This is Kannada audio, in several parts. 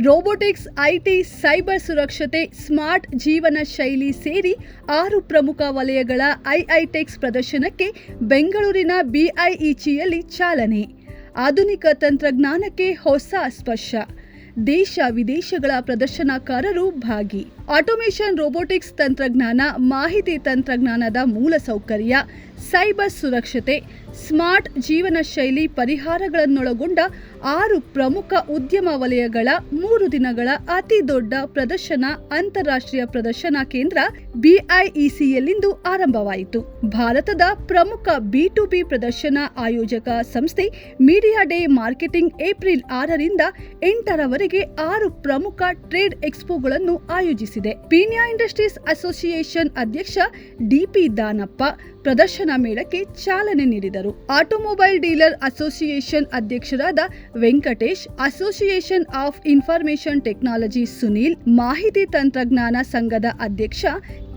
ರೋಬೋಟಿಕ್ಸ್, ಐಟಿ, ಸೈಬರ್ ಸುರಕ್ಷತೆ, ಸ್ಮಾರ್ಟ್ ಜೀವನ ಶೈಲಿ ಸೇರಿ 6 ಪ್ರಮುಖ ವಲಯಗಳ ಐಐಟೆಕ್ಸ್ ಪ್ರದರ್ಶನಕ್ಕೆ ಬೆಂಗಳೂರಿನ ಬಿಐಇಚಿಯಲ್ಲಿ ಚಾಲನೆ. ಆಧುನಿಕ ತಂತ್ರಜ್ಞಾನಕ್ಕೆ ಹೊಸ ಸ್ಪರ್ಶ. ದೇಶ ವಿದೇಶಗಳ ಪ್ರದರ್ಶನಕಾರರು ಭಾಗಿ. ಆಟೋಮೇಷನ್, ರೋಬೋಟಿಕ್ಸ್ ತಂತ್ರಜ್ಞಾನ, ಮಾಹಿತಿ ತಂತ್ರಜ್ಞಾನದ ಮೂಲಸೌಕರ್ಯ, ಸೈಬರ್ ಸುರಕ್ಷತೆ, ಸ್ಮಾರ್ಟ್ ಜೀವನ ಶೈಲಿ ಪರಿಹಾರಗಳನ್ನೊಳಗೊಂಡ 6 ಪ್ರಮುಖ ಉದ್ಯಮ ವಲಯಗಳ 3 ದಿನಗಳ ಅತಿ ದೊಡ್ಡ ಪ್ರದರ್ಶನ ಅಂತಾರಾಷ್ಟ್ರೀಯ ಪ್ರದರ್ಶನ ಕೇಂದ್ರ ಬಿಐಇಸಿಯಲ್ಲಿಂದು ಆರಂಭವಾಯಿತು. ಭಾರತದ ಪ್ರಮುಖ ಬಿ2ಬಿ ಪ್ರದರ್ಶನ ಆಯೋಜಕ ಸಂಸ್ಥೆ ಮೀಡಿಯಾ ಡೇ ಮಾರ್ಕೆಟಿಂಗ್ ಏಪ್ರಿಲ್ 6ರಿಂದ 8ರವರೆಗೆ 6 ಪ್ರಮುಖ ಟ್ರೇಡ್ ಎಕ್ಸ್ಪೋಗಳನ್ನು ಆಯೋಜಿಸಿದೆ. ಪೀಣ್ಯ ಇಂಡಸ್ಟ್ರೀಸ್ ಅಸೋಸಿಯೇಷನ್ ಅಧ್ಯಕ್ಷ ಡಿಪಿ ದಾನಪ್ಪ ಪ್ರದರ್ಶನ ಮೇಳಕ್ಕೆ ಚಾಲನೆ ನೀಡಿದರು. ಆಟೋಮೊಬೈಲ್ ಡೀಲರ್ ಅಸೋಸಿಯೇಷನ್ ಅಧ್ಯಕ್ಷರಾದ Venkatesh, association of information technology Sunil, ಮಾಹಿತಿ ತಂತ್ರಜ್ಞಾನ ಸಂಘದ ಅಧ್ಯಕ್ಷ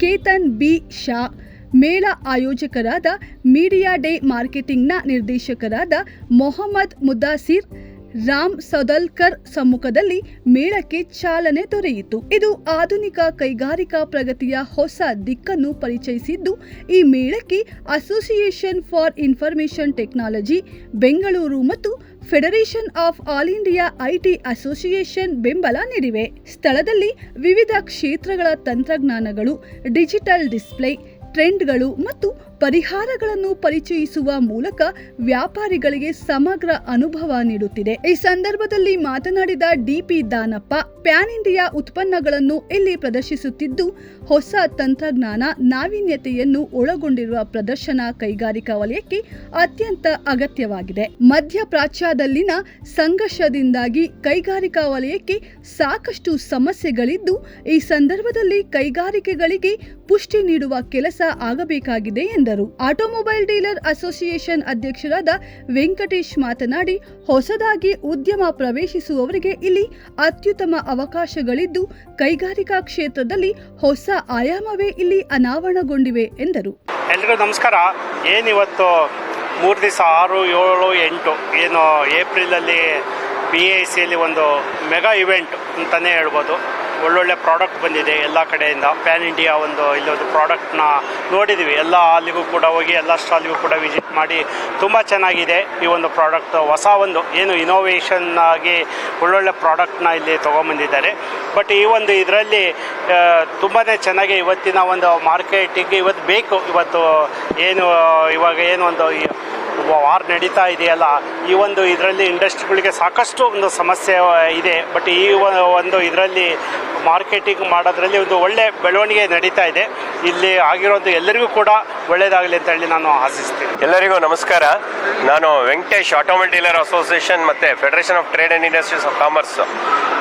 ಕೇತನ್ ಬಿ ಶಾ, ಮೇಳ ಆಯೋಜಕರಾದ ಮೀಡಿಯಾ ಡೇ ಮಾರ್ಕೆಟಿಂಗ್ನ ನಿರ್ದೇಶಕರಾದ ಮೊಹಮ್ಮದ್ ಮುದಾಸಿರ್, ರಾಮ್ ಸೌದಲ್ಕರ್ ಸಮ್ಮುಖದಲ್ಲಿ ಮೇಳಕ್ಕೆ ಚಾಲನೆ ದೊರೆಯಿತು. ಇದು ಆಧುನಿಕ ಕೈಗಾರಿಕಾ ಪ್ರಗತಿಯ ಹೊಸ ದಿಕ್ಕನ್ನು ಪರಿಚಯಿಸಿದ್ದು, ಈ ಮೇಳಕ್ಕೆ association for information technology Bengaluru ಮತ್ತು federation of all India IT association ಬೆಂಬಲ ನೀಡಿವೆ. ಸ್ಥಳದಲ್ಲಿ ವಿವಿಧ ಕ್ಷೇತ್ರಗಳ ತಂತ್ರಜ್ಞಾನಗಳು, ಡಿಜಿಟಲ್ ಡಿಸ್ಪ್ಲೇ, ಟ್ರೆಂಡ್ಗಳು ಮತ್ತು ಪರಿಹಾರಗಳನ್ನು ಪರಿಚಯಿಸುವ ಮೂಲಕ ವ್ಯಾಪಾರಿಗಳಿಗೆ ಸಮಗ್ರ ಅನುಭವ ನೀಡುತ್ತಿದೆ. ಈ ಸಂದರ್ಭದಲ್ಲಿ ಮಾತನಾಡಿದ ಡಿಪಿ ದಾನಪ್ಪ, ಪ್ಯಾನ್ ಇಂಡಿಯಾ ಉತ್ಪನ್ನಗಳನ್ನು ಇಲ್ಲಿ ಪ್ರದರ್ಶಿಸುತ್ತಿದ್ದು, ಹೊಸ ತಂತ್ರಜ್ಞಾನ, ನಾವೀನ್ಯತೆಯನ್ನು ಒಳಗೊಂಡಿರುವ ಪ್ರದರ್ಶನ ಕೈಗಾರಿಕಾ ವಲಯಕ್ಕೆ ಅತ್ಯಂತ ಅಗತ್ಯವಾಗಿದೆ. ಮಧ್ಯಪ್ರಾಚ್ಯದಲ್ಲಿನ ಸಂಘರ್ಷದಿಂದಾಗಿ ಕೈಗಾರಿಕಾ ವಲಯಕ್ಕೆ ಸಾಕಷ್ಟು ಸಮಸ್ಯೆಗಳಿದ್ದು, ಈ ಸಂದರ್ಭದಲ್ಲಿ ಕೈಗಾರಿಕೆಗಳಿಗೆ ಪುಷ್ಟಿ ನೀಡುವ ಕೆಲಸ ಆಗಬೇಕಾಗಿದೆ ಎಂದರು. ಆಟೋಮೊಬೈಲ್ ಡೀಲರ್ ಅಸೋಸಿಯೇಷನ್ ಅಧ್ಯಕ್ಷರಾದ ವೆಂಕಟೇಶ್ ಮಾತನಾಡಿ, ಹೊಸದಾಗಿ ಉದ್ಯಮ ಪ್ರವೇಶಿಸುವವರಿಗೆ ಇಲ್ಲಿ ಅತ್ಯುತ್ತಮ ಅವಕಾಶಗಳಿದ್ದು, ಕೈಗಾರಿಕಾ ಕ್ಷೇತ್ರದಲ್ಲಿ ಹೊಸ ಆಯಾಮವೇ ಇಲ್ಲಿ ಅನಾವರಣಗೊಂಡಿವೆ ಎಂದರು. ಎಲ್ರಿಗೂ ನಮಸ್ಕಾರ. ಏನಿವತ್ತು 3 ದಿವಸ 6, 7, 8 ಏನು ಏಪ್ರಿಲಲ್ಲಿ ಬಿಐಸಿಯಲ್ಲಿ ಒಂದು ಮೆಗಾ ಇವೆಂಟ್ ಅಂತಲೇ ಹೇಳ್ಬೋದು. ಒಳ್ಳೊಳ್ಳೆ ಪ್ರಾಡಕ್ಟ್ ಬಂದಿದೆ ಎಲ್ಲ ಕಡೆಯಿಂದ. ಪ್ಯಾನ್ ಇಂಡಿಯಾ ಇಲ್ಲೊಂದು ಪ್ರಾಡಕ್ಟ್ನ ನೋಡಿದ್ದೀವಿ. ಎಲ್ಲ ಅಲ್ಲಿಗೂ ಕೂಡ ಹೋಗಿ ಎಲ್ಲ ಸ್ಟಾಲ್ಗೂ ಕೂಡ ವಿಸಿಟ್ ಮಾಡಿ ತುಂಬ ಚೆನ್ನಾಗಿದೆ ಈ ಒಂದು ಪ್ರಾಡಕ್ಟ್. ಹೊಸ ಏನು ಇನೋವೇಷನ್ ಆಗಿ ಒಳ್ಳೊಳ್ಳೆ ಪ್ರಾಡಕ್ಟ್ನ ಇಲ್ಲಿ ತೊಗೊಂಬಂದಿದ್ದಾರೆ. ಬಟ್ ಈ ಇದರಲ್ಲಿ ತುಂಬಾ ಚೆನ್ನಾಗಿ ಇವತ್ತಿನ ಒಂದು ಮಾರ್ಕೆಟಿಗೆ ಇವತ್ತು ಬೇಕು. ಇವಾಗ ವಾರ್ ನಡೀತಾ ಇದೆಯಲ್ಲ, ಈ ಇದರಲ್ಲಿ ಇಂಡಸ್ಟ್ರಿಗಳಿಗೆ ಸಾಕಷ್ಟು ಸಮಸ್ಯೆ ಇದೆ. ಬಟ್ ಈ ಇದರಲ್ಲಿ ಮಾರ್ಕೆಟಿಂಗ್ ಮಾಡೋದ್ರಲ್ಲಿ ಒಳ್ಳೆ ಬೆಳವಣಿಗೆ ನಡೀತಾ ಇದೆ. ಇಲ್ಲಿ ಆಗಿರೋದು ಎಲ್ಲರಿಗೂ ಕೂಡ ಒಳ್ಳೆಯದಾಗಲಿ ಅಂತ ಹೇಳಿ ನಾನು ಆಶಿಸ್ತೀನಿ. ಎಲ್ಲರಿಗೂ ನಮಸ್ಕಾರ. ನಾನು ವೆಂಕಟೇಶ್, ಆಟೋಮೊಬೈಲ್ ಡೀಲರ್ ಅಸೋಸಿಯೇಷನ್ ಮತ್ತು federation of trade and industries of commerce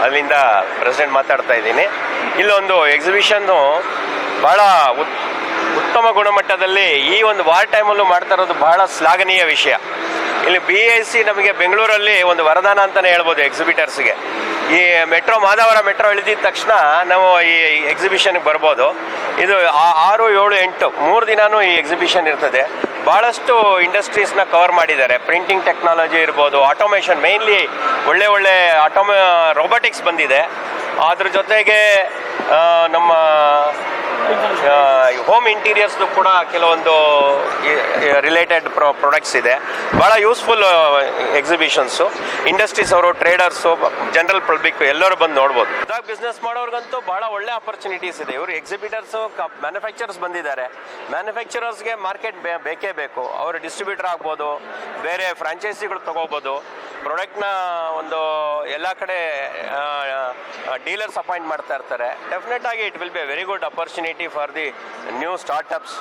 ಅಲ್ಲಿಂದ ಪ್ರೆಸಿಡೆಂಟ್ ಮಾತಾಡ್ತಾ ಇದ್ದೀನಿ. ಇಲ್ಲೊಂದು ಎಕ್ಸಿಬಿಷನ್ನು ಭಾಳ ಉತ್ತಮ ಗುಣಮಟ್ಟದಲ್ಲಿ ಈ ವಾರ್ ಟೈಮಲ್ಲೂ ಮಾಡ್ತಾ ಇರೋದು ಬಹಳ ಶ್ಲಾಘನೀಯ ವಿಷಯ. ಇಲ್ಲಿ ಬಿಐಸಿ ನಮಗೆ ಬೆಂಗಳೂರಲ್ಲಿ ಒಂದು ವರದಾನ ಅಂತಲೇ ಹೇಳ್ಬೋದು ಎಕ್ಸಿಬಿಟರ್ಸ್ಗೆ. ಈ ಮಾಧವರ ಮೆಟ್ರೋ ಇಳಿದಿದ ತಕ್ಷಣ ನಾವು ಈ ಎಕ್ಸಿಬಿಷನ್ಗೆ ಬರ್ಬೋದು. ಇದು 6, 7, 8 3 ದಿನಾನೂ ಈ ಎಕ್ಸಿಬಿಷನ್ ಇರ್ತದೆ. ಭಾಳಷ್ಟು ಇಂಡಸ್ಟ್ರೀಸ್ನ ಕವರ್ ಮಾಡಿದ್ದಾರೆ. ಪ್ರಿಂಟಿಂಗ್ ಟೆಕ್ನಾಲಜಿ ಇರ್ಬೋದು, ಆಟೋಮೇಷನ್, ಮೇನ್ಲಿ ಒಳ್ಳೆ ರೋಬೋಟಿಕ್ಸ್ ಬಂದಿದೆ. ಅದ್ರ ಜೊತೆಗೆ ನಮ್ಮ ಹೋಮ್ ಇಂಟೀರಿಯರ್ಸ್ದು ಕೂಡ ಕೆಲವೊಂದು ರಿಲೇಟೆಡ್ ಪ್ರಾಡಕ್ಟ್ಸ್ ಇದೆ. ಭಾಳ ಯೂಸ್ಫುಲ್ ಎಕ್ಸಿಬಿಷನ್ಸು. ಇಂಡಸ್ಟ್ರೀಸ್ ಅವರು, ಟ್ರೇಡರ್ಸು, ಜನರಲ್ ಪಬ್ಲಿಕ್ ಎಲ್ಲರೂ ಬಂದು ನೋಡ್ಬೋದು. ಇದಾಗ ಬಿಸ್ನೆಸ್ ಮಾಡೋರ್ಗಂತೂ ಭಾಳ ಒಳ್ಳೆ ಆಪರ್ಚುನಿಟೀಸ್ ಇದೆ. ಇವರು ಎಕ್ಸಿಬಿಟರ್ಸು, ಮ್ಯಾನುಫ್ಯಾಕ್ಚರರ್ಸ್ ಬಂದಿದ್ದಾರೆ. ಮ್ಯಾನುಫ್ಯಾಕ್ಚರರ್ಸ್ಗೆ ಮಾರ್ಕೆಟ್ ಬೇಕೇ ಬೇಕು. ಅವರು ಡಿಸ್ಟ್ರಿಬ್ಯೂಟರ್ ಆಗ್ಬೋದು, ಬೇರೆ ಫ್ರಾಂಚೈಸಿಗಳು ತೊಗೋಬೋದು. ಪ್ರಾಡಕ್ಟ್ನ ಎಲ್ಲ ಕಡೆ ಡೀಲರ್ಸ್ ಅಪಾಯಿಂಟ್ ಮಾಡ್ತಾ ಇರ್ತಾರೆ. ಡೆಫಿನೆಟ್ ಆಗಿ it will be A very good opportunity for the new startups.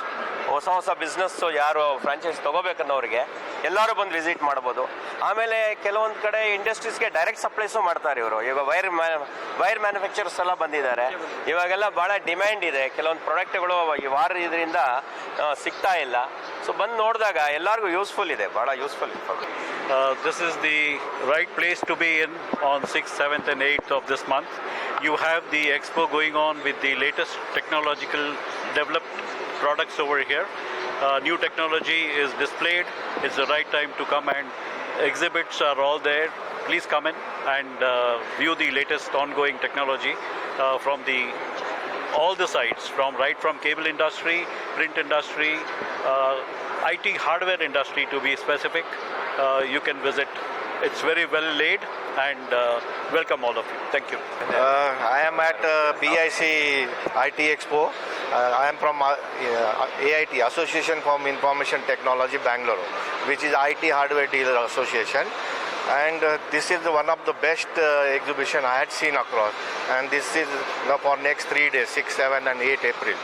ಹೊಸ ಬಿಸ್ನೆಸ್ಸು ಯಾರು ಫ್ರಾಂಚೈಸ್ ತೊಗೋಬೇಕನ್ನೋರಿಗೆ ಎಲ್ಲರೂ ಬಂದು ವಿಸಿಟ್ ಮಾಡ್ಬೋದು. ಆಮೇಲೆ ಕೆಲವೊಂದು ಕಡೆ ಇಂಡಸ್ಟ್ರೀಸ್ಗೆ ಡೈರೆಕ್ಟ್ ಸಪ್ಲೈಸು ಮಾಡ್ತಾರೆ ಇವರು. ಈಗ ವೈರ್ ಮ್ಯಾನುಫ್ಯಾಕ್ಚರ್ಸ್ ಎಲ್ಲ ಬಂದಿದ್ದಾರೆ. ಇವಾಗೆಲ್ಲ ಭಾಳ ಡಿಮ್ಯಾಂಡ್ ಇದೆ. ಕೆಲವೊಂದು ಪ್ರಾಡಕ್ಟ್ಗಳು ಈ ವಾರ ಇದರಿಂದ ಸಿಗ್ತಾ ಇಲ್ಲ. ಸೊ ಬಂದು ನೋಡಿದಾಗ ಎಲ್ಲರಿಗೂ ಯೂಸ್ಫುಲ್ ಇದೆ, ಭಾಳ ಯೂಸ್ಫುಲ್ ಇದೆ. This is the right place to be in on 6th, 7th and 8th of this month. You have the expo going on with the latest technological developed products over here. New technology is displayed. It's the right time to come, and exhibits are all there. please come in and view the latest ongoing technology from all the sides, from cable industry, print industry, IT hardware industry to be specific. You can visit. It's very well laid, and welcome all of you. Thank you. I am at BIC IT Expo. I am from AIT, Association for Information Technology, Bangalore, which is IT Hardware Dealer Association. And this is one of the best exhibition I had seen across. And this is for next 3 days, 6, 7 and 8 April.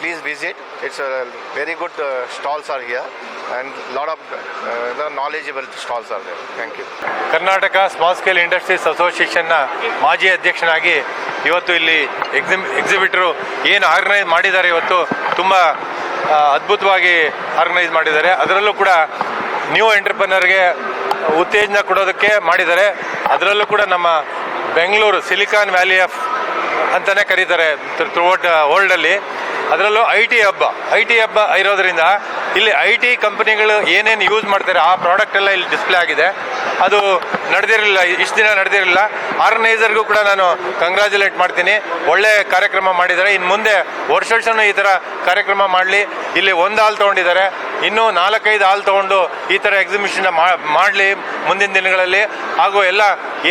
Please visit. It's a very good stalls are here and lot of knowledgeable stalls are there. Thank you. Karnataka small scale industries ಅಸೋಸಿಯೇಷನ್ನ ಮಾಜಿ ಅಧ್ಯಕ್ಷನಾಗಿ ಇವತ್ತು ಇಲ್ಲಿ ಎಕ್ಸಿಬಿಟ್ರು ಏನು ಆರ್ಗನೈಸ್ ಮಾಡಿದ್ದಾರೆ ಇವತ್ತು ತುಂಬ ಅದ್ಭುತವಾಗಿ ಆರ್ಗನೈಸ್ ಮಾಡಿದ್ದಾರೆ. ಅದರಲ್ಲೂ ಕೂಡ ನ್ಯೂ ಎಂಟರ್ಪ್ರನರ್ಗೆ ಉತ್ತೇಜನ ಕೊಡೋದಕ್ಕೆ ಮಾಡಿದ್ದಾರೆ. ಅದರಲ್ಲೂ ಕೂಡ ನಮ್ಮ ಬೆಂಗಳೂರು ಸಿಲಿಕಾನ್ ವ್ಯಾಲಿ ಆಫ್ ಅಂತಲೇ ಕರೀತಾರೆ ಥ್ರೂಔಟ್ ವರ್ಲ್ಡಲ್ಲಿ. ಅದರಲ್ಲೂ ಐ ಟಿ ಹಬ್ಬ ಇರೋದ್ರಿಂದ ಇಲ್ಲಿ ಐ ಟಿ ಕಂಪನಿಗಳು ಏನೇನು ಯೂಸ್ ಮಾಡ್ತಾರೆ ಆ ಪ್ರಾಡಕ್ಟ್ ಎಲ್ಲ ಇಲ್ಲಿ ಡಿಸ್ಪ್ಲೇ ಆಗಿದೆ. ಅದು ನಡೆದಿರಲಿಲ್ಲ, ಇಷ್ಟು ದಿನ ನಡೆದಿರಲಿಲ್ಲ. ಆರ್ಗನೈಸರ್ಗೂ ಕೂಡ ನಾನು ಕಂಗ್ರ್ಯಾಚುಲೇಟ್ ಮಾಡ್ತೀನಿ. ಒಳ್ಳೆ ಕಾರ್ಯಕ್ರಮ ಮಾಡಿದ್ದಾರೆ. ಇನ್ನು ಮುಂದೆ ವರ್ಷನೂ ಈ ಥರ ಕಾರ್ಯಕ್ರಮ ಮಾಡಲಿ. ಇಲ್ಲಿ ಒಂದು ಹಾಲ್ ತೊಗೊಂಡಿದ್ದಾರೆ, ಇನ್ನೂ 4-5 ಹಾಲ್ ತೊಗೊಂಡು ಈ ಥರ ಎಕ್ಸಿಬಿಷನ್ನ ಮಾಡಲಿ ಮುಂದಿನ ದಿನಗಳಲ್ಲಿ. ಹಾಗೂ ಎಲ್ಲ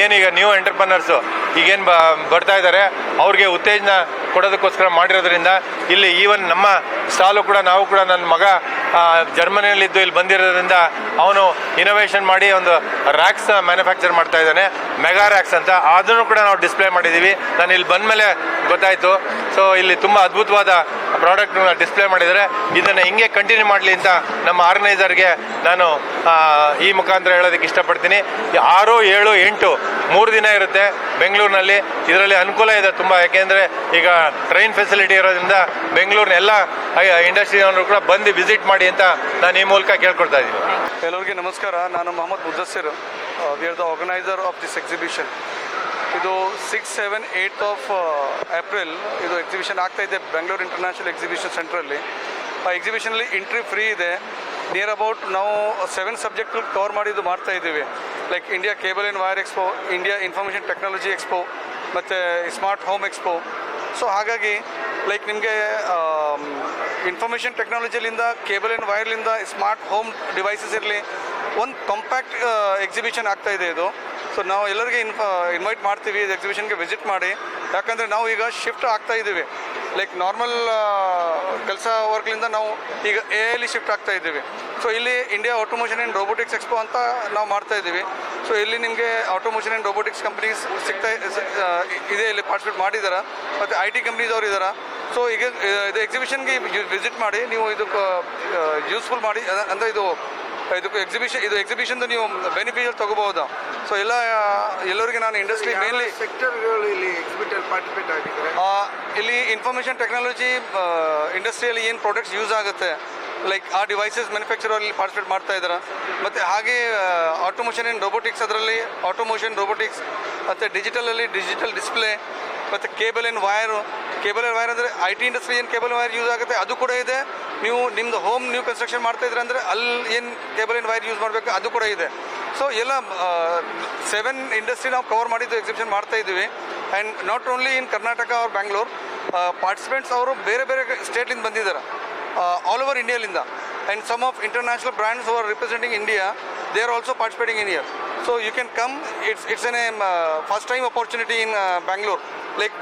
ಏನೀಗ ನ್ಯೂ ಎಂಟರ್ಪ್ರನರ್ಸು ಈಗೇನು ಬರ್ತಾ ಇದ್ದಾರೆ ಅವ್ರಿಗೆ ಉತ್ತೇಜನ ಕೊಡೋದಕ್ಕೋಸ್ಕರ ಮಾಡಿರೋದ್ರಿಂದ ಇಲ್ಲಿ ಈವನ್ ನಮ್ಮ ಸ್ಟಾಲು ಕೂಡ ನಾವು ಕೂಡ ನನ್ನ ಮಗ ಜರ್ಮನಿಯಲ್ಲಿದ್ದು ಇಲ್ಲಿ ಬಂದಿರೋದ್ರಿಂದ ಅವನು ಇನೋವೇಷನ್ ಮಾಡಿ ಒಂದು ರ್ಯಾಕ್ಸ್ ಮ್ಯಾನುಫ್ಯಾಕ್ಚರ್ ಮಾಡ್ತಾ ಇದ್ದಾನೆ, ಮೆಗಾ ರ್ಯಾಕ್ಸ್ ಅಂತ. ಅದನ್ನು ಕೂಡ ನಾವು ಡಿಸ್ಪ್ಲೇ ಮಾಡಿದ್ದೀವಿ. ನಾನು ಇಲ್ಲಿ ಬಂದ ಮೇಲೆ ಗೊತ್ತಾಯಿತು. ಸೊ ಇಲ್ಲಿ ತುಂಬ ಅದ್ಭುತವಾದ ಪ್ರಾಡಕ್ಟ್ನ ಡಿಸ್ಪ್ಲೇ ಮಾಡಿದ್ದಾರೆ. ಇದನ್ನು ಹಿಂಗೆ ಕಂಟಿನ್ಯೂ ಮಾಡಲಿ ಅಂತ ನಮ್ಮ ಆರ್ಗನೈಸರ್ಗೆ ನಾನು ಈ ಮುಖಾಂತರ ಹೇಳೋದಕ್ಕೆ ಇಷ್ಟಪಡ್ತೀನಿ. 6, 7, 8 3 ದಿನ ಇರುತ್ತೆ ಬೆಂಗಳೂರಿನಲ್ಲಿ. ಇದರಲ್ಲಿ ಅನುಕೂಲ ಇದೆ ತುಂಬ, ಯಾಕೆಂದರೆ ಈಗ ಟ್ರೈನ್ ಫೆಸಿಲಿಟಿ ಇರೋದ್ರಿಂದ ಬೆಂಗಳೂರಿನ ಎಲ್ಲ ಇಂಡಸ್ಟ್ರಿಯವರು ಕೂಡ ಬಂದು ವಿಸಿಟ್ ಮಾಡಿ ಅಂತ ನಾನು ಈ ಮೂಲಕ ಕೇಳ್ಕೊಳ್ತಾ ಇದ್ದೀನಿ. ಎಲ್ಲರಿಗೆ ನಮಸ್ಕಾರ. ನಾನು Mohammed Muddassir. We are the organiser of this exhibition. ಇದು 6, 7, 8 ಆಫ್ ಏಪ್ರಿಲ್ ಇದು ಎಕ್ಸಿಬಿಷನ್ ಆಗ್ತಾ ಇದೆ ಬೆಂಗಳೂರು ಇಂಟರ್ನ್ಯಾಷನಲ್ ಎಕ್ಸಿಬಿಷನ್ ಸೆಂಟ್ರಲ್ಲಿ. ಆ ಎಕ್ಸಿಬಿಷನಲ್ಲಿ ಎಂಟ್ರಿ ಫ್ರೀ ಇದೆ. ನಿಯರ್ ಅಬೌಟ್ ನಾವು 7 ಸಬ್ಜೆಕ್ಟ್ ಕವರ್ ಮಾಡಿ ಇದು ಮಾಡ್ತಾ ಇದ್ದೀವಿ. Like India cable and wire expo, India information technology expo ಮತ್ತು ಸ್ಮಾರ್ಟ್ ಹೋಮ್ ಎಕ್ಸ್ಪೋ. ಸೊ ಹಾಗಾಗಿ ಲೈಕ್ ನಿಮಗೆ ಇನ್ಫಾರ್ಮೇಷನ್ ಟೆಕ್ನಾಲಜಿಲಿಂದ, ಕೇಬಲ್ ಆ್ಯಂಡ್ ವೈರ್ಲಿಂದ ಸ್ಮಾರ್ಟ್ ಹೋಮ್ ಡಿವೈಸಸ್ ಇರಲಿ, ಒಂದು ಕಾಂಪ್ಯಾಕ್ಟ್ ಎಕ್ಸಿಬಿಷನ್ ಆಗ್ತಾ ಇದೆ ಇದು. ಸೊ ನಾವು ಎಲ್ಲರಿಗೆ ಇನ್ವೈಟ್ ಮಾಡ್ತೀವಿ ಇದು ಎಕ್ಸಿಬಿಷನ್ಗೆ ವಿಸಿಟ್ ಮಾಡಿ. ಯಾಕಂದರೆ ನಾವು ಈಗ ಶಿಫ್ಟ್ ಆಗ್ತಾ ಇದ್ದೀವಿ. ಲೈಕ್ ನಾರ್ಮಲ್ ಕೆಲಸ ವರ್ಕ್ಲಿಂದ ನಾವು ಈಗ AI ಶಿಫ್ಟ್ ಆಗ್ತಾ ಇದ್ದೀವಿ. ಸೊ ಇಲ್ಲಿ ಇಂಡಿಯಾ ಆಟೋಮೋಷನ್ ಆ್ಯಂಡ್ ರೋಬೋಟಿಕ್ಸ್ ಎಕ್ಸ್ಪೋ ಅಂತ ನಾವು ಮಾಡ್ತಾ ಇದ್ದೀವಿ. ಸೊ ಇಲ್ಲಿ ನಿಮಗೆ ಆಟೋಮೋಷನ್ ಆ್ಯಂಡ್ ರೋಬೋಟಿಕ್ಸ್ ಕಂಪ್ನೀಸ್ ಇದೆ, ಇಲ್ಲಿ ಪಾರ್ಟಿಸಿಪೇಟ್ ಮಾಡಿದ್ದಾರೆ. ಮತ್ತು IT ಕಂಪ್ನೀಸ್ ಅವರು ಇದ್ದಾರೆ. ಸೊ ಈಗ ಇದು ಎಕ್ಸಿಬಿಷನ್ಗೆ ವಿಸಿಟ್ ಮಾಡಿ, ನೀವು ಇದಕ್ಕೆ ಯೂಸ್ಫುಲ್ ಮಾಡಿ. ಅಂದರೆ ಇದಕ್ಕೆ ಎಕ್ಸಿಬಿಷನ್ದು ನೀವು ಬೆನಿಫಿಷಿಯಲ್ ತೊಗೋಬಹುದು. ಸೊ ಎಲ್ಲರಿಗೆ ನಾನು ಇಂಡಸ್ಟ್ರಿ ಮೇನ್ಲಿ ಸೆಕ್ಟರ್ಗಳು ಇಲ್ಲಿ ಎಕ್ಸಿಬಿಟರ್ ಪಾರ್ಟಿಸಿಪೇಟ್ ಆಗಿದ್ದಾರೆ. ಇಲ್ಲಿ ಇನ್ಫಾರ್ಮೇಷನ್ ಟೆಕ್ನಾಲಜಿ ಇಂಡಸ್ಟ್ರಿಯಲ್ಲಿ ಏನು ಪ್ರಾಡಕ್ಟ್ಸ್ ಯೂಸ್ ಆಗುತ್ತೆ, ಲೈಕ್ ಆ ಡಿವೈಸಸ್ ಮ್ಯಾನುಫ್ಯಾಕ್ಚರಲ್ಲಿ ಪಾರ್ಟಿಸಿಪೇಟ್ ಮಾಡ್ತಾ ಇದ್ದಾರೆ. ಮತ್ತು ಹಾಗೆ ಆಟೋಮೋಷನ್ ಆ್ಯಂಡ್ ರೋಬೋಟಿಕ್ಸ್, ಅದರಲ್ಲಿ ಆಟೋಮೋಷನ್ ರೋಬೋಟಿಕ್ಸ್ ಮತ್ತು ಡಿಜಿಟಲಲ್ಲಿ ಡಿಜಿಟಲ್ ಡಿಸ್ಪ್ಲೇ ಮತ್ತು ಕೇಬಲ್ ಆ್ಯಂಡ್ ವೈರ್ ಅಂದರೆ IT ಇಂಡಸ್ಟ್ರಿ ಏನು ಕೇಬಲ್ ವೈರ್ ಯೂಸ್ ಆಗುತ್ತೆ ಅದು ಕೂಡ ಇದೆ. ನೀವು ನಿಮ್ಮದು ಹೋಮ್ ನೀವು ಕನ್ಸ್ಟ್ರಕ್ಷನ್ ಮಾಡ್ತಾ ಇದ್ರೆ ಅಂದರೆ ಅಲ್ಲಿ ಏನು ಕೇಬಲ್ ಆ್ಯಂಡ್ ವೈರ್ ಯೂಸ್ ಮಾಡಬೇಕು ಅದು ಕೂಡ ಇದೆ. ಸೊ ಎಲ್ಲ 7 ಇಂಡಸ್ಟ್ರಿ ನಾವು ಕವರ್ ಮಾಡಿದ್ದು ಎಕ್ಸಿಬಿಷನ್ ಮಾಡ್ತಾ ಇದ್ದೀವಿ. And not only in Karnataka or Bangalore. Participants ಅವರು ಬೇರೆ ಬೇರೆ ಸ್ಟೇಟ್ಲಿಂದ ಬಂದಿದ್ದಾರೆ, ಆಲ್ ಓವರ್ ಇಂಡಿಯಾಲಿಂದ. And some of international brands who are representing India, they are also participating in year. So you can come. It's an first time opportunity in Bangalore. Like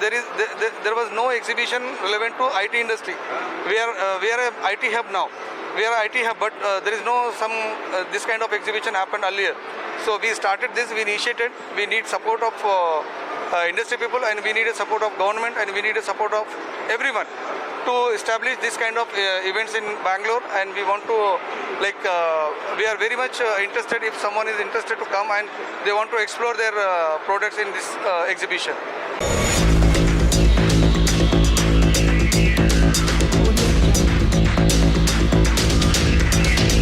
there was no exhibition relevant to IT industry. We are a IT hub now. We are a IT hub, but there is no this kind of exhibition happened earlier. So we started this. We initiated. We need support of industry people, and we need a support of government, and we need a support of everyone to establish this kind of events in Bangalore. And we want to we are very much interested if someone is interested to come and they want to explore their products in this exhibition.